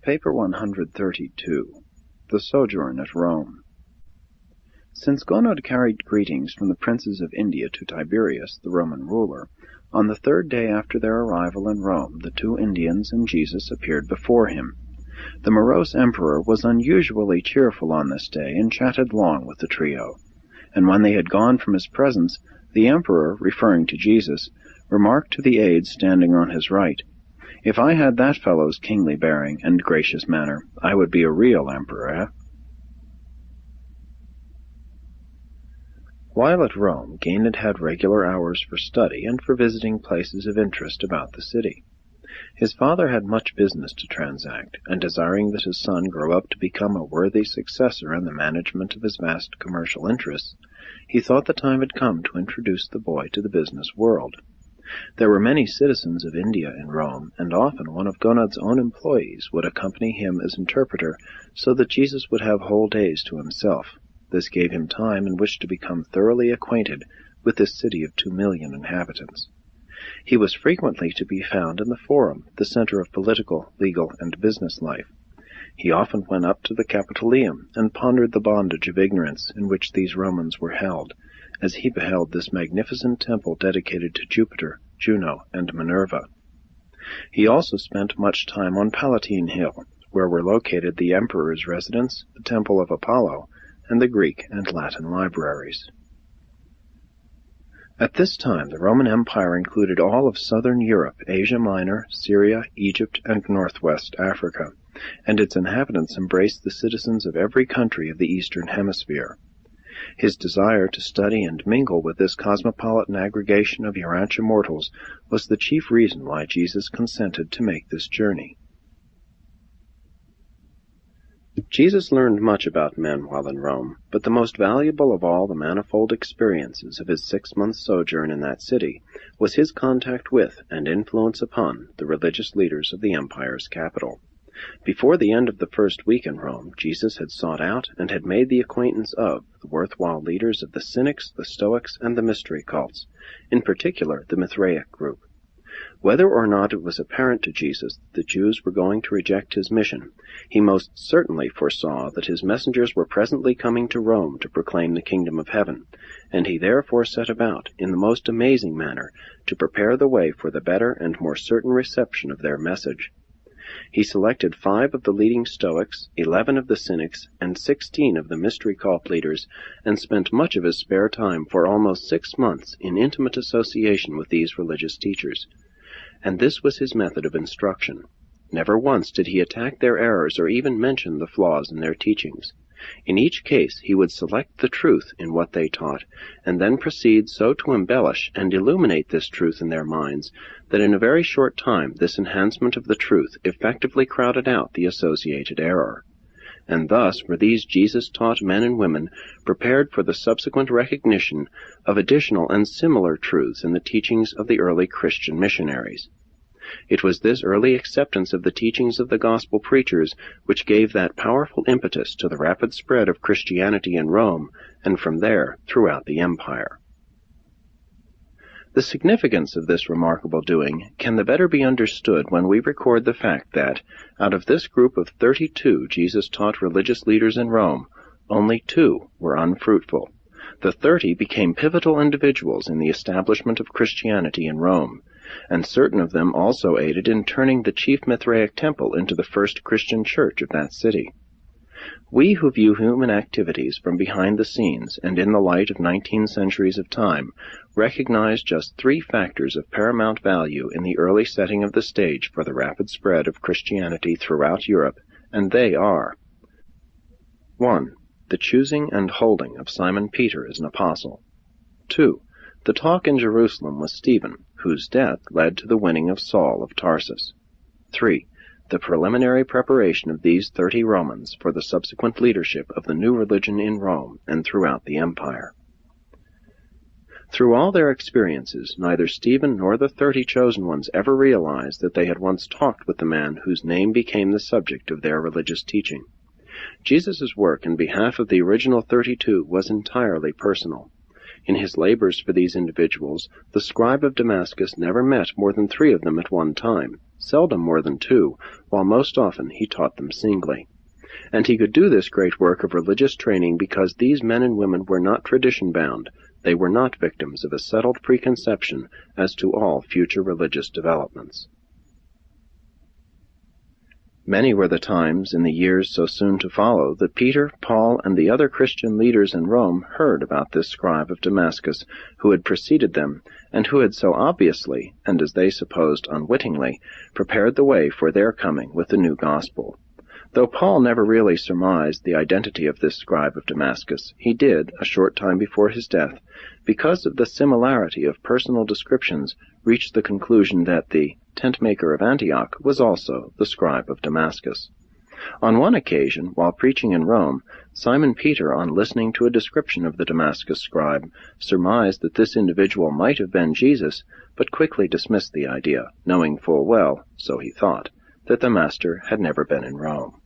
Paper 132. The Sojourn at Rome. Since Gonod carried greetings from the princes of India to Tiberius, the Roman ruler, on the third day after their arrival in Rome the two Indians and Jesus appeared before him. The morose emperor was unusually cheerful on this day, and chatted long with the trio. And when they had gone from his presence, the emperor, referring to Jesus, remarked to the aides standing on his right, "If I had that fellow's kingly bearing and gracious manner, I would be a real emperor, eh?" While at Rome, Ganid had regular hours for study and for visiting places of interest about the city. His father had much business to transact, and desiring that his son grow up to become a worthy successor in the management of his vast commercial interests, he thought the time had come to introduce the boy to the business world. There were many citizens of India in Rome, and often one of Gonod's own employees would accompany him as interpreter, so that Jesus would have whole days to himself. This gave him time in which to become thoroughly acquainted with this city of 2,000,000 inhabitants. He was frequently to be found in the Forum, the center of political, legal, and business life. He often went up to the Capitoleum and pondered the bondage of ignorance in which these Romans were held, as he beheld this magnificent temple dedicated to Jupiter, Juno, and Minerva. He also spent much time on Palatine Hill, where were located the emperor's residence, the temple of Apollo, and the Greek and Latin libraries. At this time the Roman Empire included all of southern Europe, Asia Minor, Syria, Egypt, and northwest Africa, and its inhabitants embraced the citizens of every country of the Eastern Hemisphere. His desire to study and mingle with this cosmopolitan aggregation of Urantia mortals was the chief reason why Jesus consented to make this journey. Jesus learned much about men while in Rome, but the most valuable of all the manifold experiences of his 6-month sojourn in that city was his contact with and influence upon the religious leaders of the empire's capital. Before the end of the first week in Rome, Jesus had sought out and had made the acquaintance of the worthwhile leaders of the Cynics, the Stoics, and the mystery cults, in particular the Mithraic group. Whether or not it was apparent to Jesus that the Jews were going to reject his mission, he most certainly foresaw that his messengers were presently coming to Rome to proclaim the kingdom of heaven, and he therefore set about, in the most amazing manner, to prepare the way for the better and more certain reception of their message. He selected 5 of the leading Stoics, 11 of the Cynics, and 16 of the mystery cult leaders, and spent much of his spare time for almost 6 months in intimate association with these religious teachers. And this was his method of instruction. Never once did he attack their errors or even mention the flaws in their teachings. In each case he would select the truth in what they taught, and then proceed so to embellish and illuminate this truth in their minds that in a very short time this enhancement of the truth effectively crowded out the associated error. And thus were these Jesus-taught men and women prepared for the subsequent recognition of additional and similar truths in the teachings of the early Christian missionaries. It was this early acceptance of the teachings of the gospel preachers which gave that powerful impetus to the rapid spread of Christianity in Rome, and from there throughout the empire. The significance of this remarkable doing can the better be understood when we record the fact that, out of this group of 32 Jesus-taught religious leaders in Rome, only 2 were unfruitful. The 30 became pivotal individuals in the establishment of Christianity in Rome, and certain of them also aided in turning the chief Mithraic temple into the first Christian church of that city. We who view human activities from behind the scenes and in the light of 19 centuries of time recognize just 3 factors of paramount value in the early setting of the stage for the rapid spread of Christianity throughout Europe, and they are: 1. The choosing and holding of Simon Peter as an apostle. 2. The talk in Jerusalem with Stephen, whose death led to the winning of Saul of Tarsus. 3. The preliminary preparation of these 30 Romans for the subsequent leadership of the new religion in Rome and throughout the empire. Through all their experiences, neither Stephen nor the 30 chosen ones ever realized that they had once talked with the man whose name became the subject of their religious teaching. Jesus' work in behalf of the original 32 was entirely personal. In his labors for these individuals, the scribe of Damascus never met more than 3 of them at one time, seldom more than 2, while most often he taught them singly. And he could do this great work of religious training because these men and women were not tradition-bound. They were not victims of a settled preconception as to all future religious developments. Many were the times in the years so soon to follow that Peter, Paul, and the other Christian leaders in Rome heard about this scribe of Damascus who had preceded them, and who had so obviously, and as they supposed unwittingly, prepared the way for their coming with the new gospel. Though Paul never really surmised the identity of this scribe of Damascus, he did, a short time before his death, because of the similarity of personal descriptions, reach the conclusion that the tent-maker of Antioch was also the scribe of Damascus. On one occasion, while preaching in Rome, Simon Peter, on listening to a description of the Damascus scribe, surmised that this individual might have been Jesus, but quickly dismissed the idea, knowing full well, so he thought, that the Master had never been in Rome.